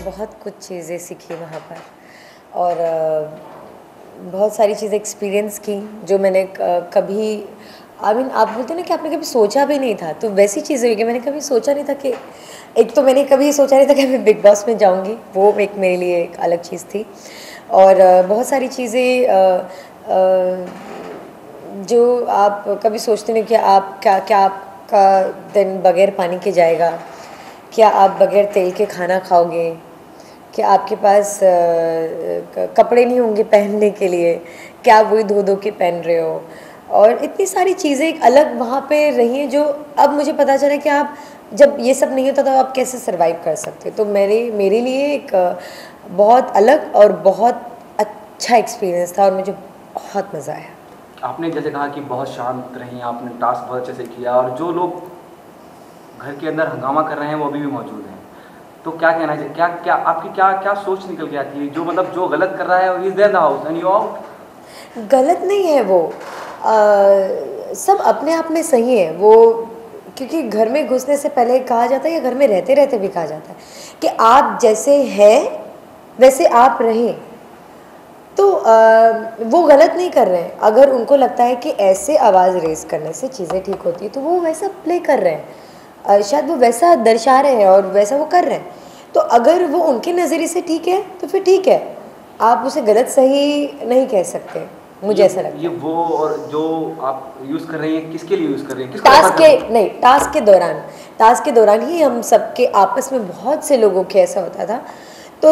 बहुत कुछ चीज़ें सीखी वहाँ पर और बहुत सारी चीज़ें एक्सपीरियंस की जो मैंने कभी आप बोलते हैं ना कि आपने कभी सोचा भी नहीं था, तो वैसी चीज़ें हुई कि मैंने कभी सोचा नहीं था कि एक तो मैंने कभी सोचा नहीं था कि मैं बिग बॉस में जाऊँगी, वो एक मेरे लिए एक अलग चीज़ थी। और बहुत सारी चीज़ें जो आप कभी सोचते नहीं कि आप क्या आपका दिन बगैर पानी के जाएगा, क्या आप बगैर तेल के खाना खाओगे, क्या आपके पास कपड़े नहीं होंगे पहनने के लिए, क्या आप वही धो धो के पहन रहे हो। और इतनी सारी चीज़ें एक अलग वहाँ पे रही हैं जो अब मुझे पता चला कि आप जब ये सब नहीं होता तो आप कैसे सरवाइव कर सकते हो। तो मेरे लिए एक बहुत अलग और बहुत अच्छा एक्सपीरियंस था और मुझे बहुत मज़ा आया। आपने जैसे कहा कि बहुत शांत रहीं, आपने टास्क बहुत अच्छे से किया और जो लोग घर के अंदर हंगामा कर रहे हैं वो अभी भी मौजूद हैं, तो क्या कहना चाहिए, क्या क्या आपकी क्या क्या सोच निकल के आती है, जो मतलब जो गलत कर रहा है is there the house and you out? गलत नहीं है वो, सब अपने आप में सही है वो, क्योंकि घर में घुसने से पहले कहा जाता है या घर में रहते रहते भी कहा जाता है कि आप जैसे हैं वैसे आप रहें। तो वो गलत नहीं कर रहे हैं, अगर उनको लगता है कि ऐसे आवाज़ रेज़ करने से चीज़ें ठीक होती है तो वो वैसा प्ले कर रहे हैं, शायद वो वैसा दर्शा रहे हैं और वैसा वो कर रहे हैं। तो अगर वो उनके नज़रिए से ठीक है तो फिर ठीक है, आप उसे गलत सही नहीं कह सकते, मुझे ऐसा लगता ये है। वो और जो आप यूज़ कर रही हैं किसके लिए यूज़ कर रही हैं, किसको रेफर टास्क कर के रही हैं? नहीं, टास्क के दौरान ही हम सबके आपस में बहुत से लोगों के ऐसा होता था। तो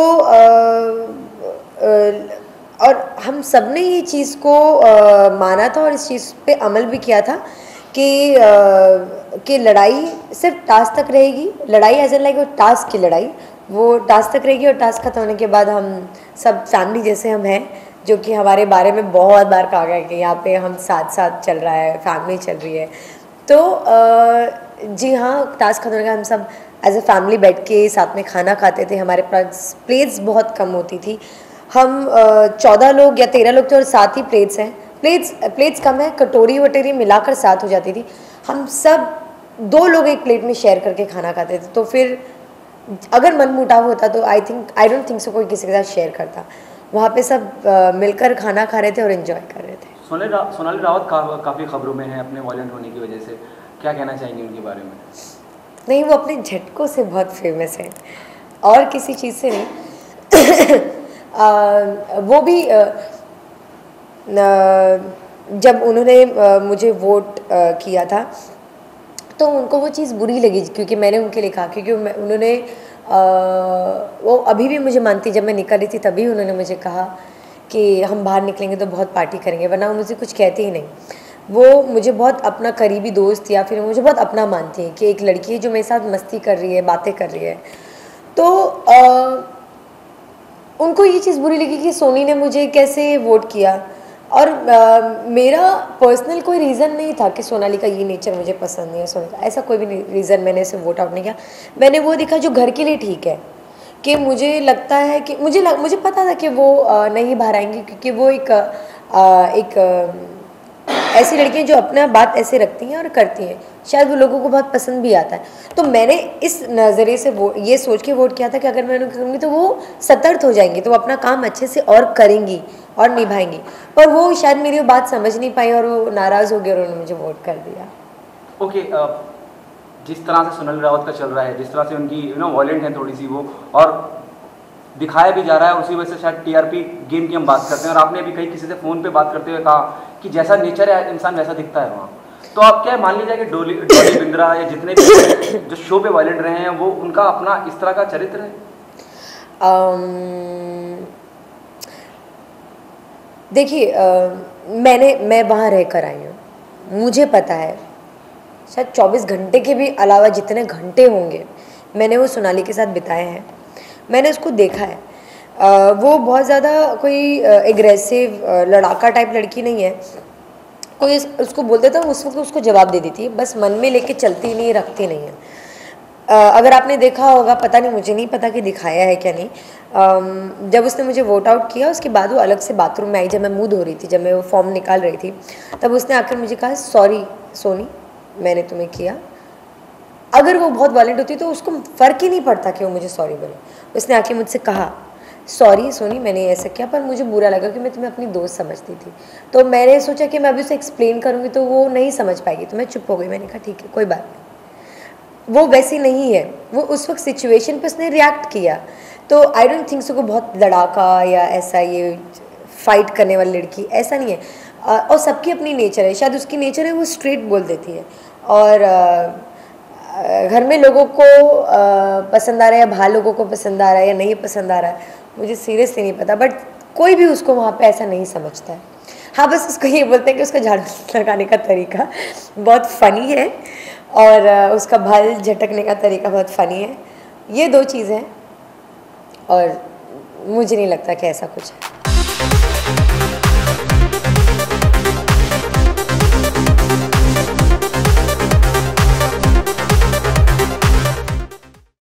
और हम सब ने ये चीज़ को माना था और इस चीज़ पे अमल भी किया था कि लड़ाई सिर्फ टास्क तक रहेगी, लड़ाई एज एन लाइक वो टास्क की लड़ाई, वो टास्क तक रहेगी और टास्क खत्म होने के बाद हम सब फैमिली जैसे हम हैं, जो कि हमारे बारे में बहुत बार कहा गया कि यहाँ पे हम साथ साथ चल रहा है, फैमिली चल रही है। तो जी हाँ, टास्क खत्म होने का हम सब एज ए फैमिली बैठ के साथ में खाना खाते थे, हमारे पास प्लेट्स बहुत कम होती थी, हम 14 लोग या 13 लोग थे और 7 ही प्लेट्स हैं, प्लेट्स कम है, कटोरी वटोरी मिलाकर 7 हो जाती थी। हम सब 2 लोग एक प्लेट में शेयर करके खाना खाते थे, तो फिर अगर मन मुटाव होता तो आई डोंट थिंक सो कोई किसी के साथ शेयर करता। वहाँ पे सब मिलकर खाना खा रहे थे और एंजॉय कर रहे थे। सोनाली रावत काफ़ी खबरों में है अपने वॉयलेंट होने की वजह से, क्या कहना चाहेंगे उनके बारे में? नहीं, वो अपने झटकों से बहुत फेमस है और किसी चीज़ से नहीं। वो भी जब उन्होंने मुझे वोट किया था तो उनको वो चीज़ बुरी लगी, क्योंकि मैंने उनके लिए कहा, क्योंकि उन्होंने वो अभी भी मुझे मानती, जब मैं निकल रही थी तभी उन्होंने मुझे कहा कि हम बाहर निकलेंगे तो बहुत पार्टी करेंगे, वरना वो मुझे कुछ कहती ही नहीं। वो मुझे बहुत अपना करीबी दोस्त या फिर मुझे बहुत अपना मानती है कि एक लड़की है जो मेरे साथ मस्ती कर रही है, बातें कर रही है। तो उनको ये चीज़ बुरी लगी कि सोनी ने मुझे कैसे वोट किया, और मेरा पर्सनल कोई रीज़न नहीं था कि सोनाली का ये नेचर मुझे पसंद नहीं है, सोनी का ऐसा कोई भी रीज़न मैंने इसे वोट आउट नहीं किया। मैंने वो देखा जो घर के लिए ठीक है, कि मुझे लगता है कि मुझे पता था कि वो नहीं बाहर आएंगी, क्योंकि वो एक ऐसी लड़कियां जो अपना बात ऐसे रखती हैं और करती हैं, शायद वो लोगों को बहुत पसंद भी आता है। तो मैंने इस नज़रिए से वो ये सोच के वोट किया था कि अगर मैं उन्हें करूँगी तो वो सतर्क हो जाएंगी, तो वो अपना काम अच्छे से और करेंगी और निभाएंगी। पर वो शायद मेरी वो बात समझ नहीं पाई और वो नाराज़ हो गए और उन्होंने मुझे वोट कर दिया। ओके, जिस तरह से सोनाली रावत का चल रहा है, जिस तरह से उनकी वॉयलेंट है थोड़ी सी वो, और दिखाया भी जा रहा है, उसी वजह से शायद टीआरपी गेम की हम बात करते हैं, और आपने अभी कहीं किसी से फ़ोन पे बात करते हुए कहा कि जैसा नेचर है इंसान वैसा दिखता है वहाँ। तो आप क्या मान लीजिए कि डोली बिंद्रा या जितने भी जो शो पे वायलेंट रहे हैं वो उनका अपना इस तरह का चरित्र है? देखिए, मैं वहाँ रह कर आई हूँ, मुझे पता है शायद 24 घंटे के भी अलावा जितने घंटे होंगे मैंने वो सोनाली के साथ बिताए हैं, मैंने उसको देखा है। वो बहुत ज़्यादा कोई एग्रेसिव लड़ाका टाइप लड़की नहीं है, कोई उसको बोलते था उस वक्त उसको जवाब दे देती है, बस मन में लेके चलती नहीं, रखती नहीं है। अगर आपने देखा होगा, पता नहीं, मुझे नहीं पता कि दिखाया है क्या नहीं, जब उसने मुझे वोट आउट किया उसके बाद वो अलग से बाथरूम में आई, जब मैं मुँह धो रही थी, जब मैं वो फॉर्म निकाल रही थी, तब उसने आकर मुझे कहा सॉरी सोनी, मैंने तुम्हें किया, अगर वो बहुत वायलेंट होती तो उसको फ़र्क ही नहीं पड़ता कि वो मुझे सॉरी बोले। उसने आके मुझसे कहा, सॉरी सोनी मैंने ऐसा किया, पर मुझे बुरा लगा कि मैं तुम्हें अपनी दोस्त समझती थी। तो मैंने सोचा कि मैं अभी उसे एक्सप्लेन करूँगी तो वो नहीं समझ पाएगी, तो मैं चुप हो गई। मैंने कहा ठीक है कोई बात नहीं। वो वैसी नहीं है, वो उस वक्त सिचुएशन पे उसने रिएक्ट किया। तो आई डोंट थिंक सो को बहुत लड़ाका या ऐसा ये फाइट करने वाली लड़की ऐसा नहीं है। और सबकी अपनी नेचर है, शायद उसकी नेचर है वो स्ट्रेट बोल देती है। और घर में लोगों को पसंद आ रहा है या बाहर लोगों को पसंद आ रहा है या नहीं पसंद आ रहा है मुझे सीरियसली नहीं पता, बट कोई भी उसको वहाँ पे ऐसा नहीं समझता है। हाँ बस उसको ये बोलते हैं कि उसका झाड़ू लगाने का तरीका बहुत फ़नी है और उसका बाल झटकने का तरीका बहुत फ़नी है। ये 2 चीज़ें हैं और मुझे नहीं लगता कि ऐसा कुछ है।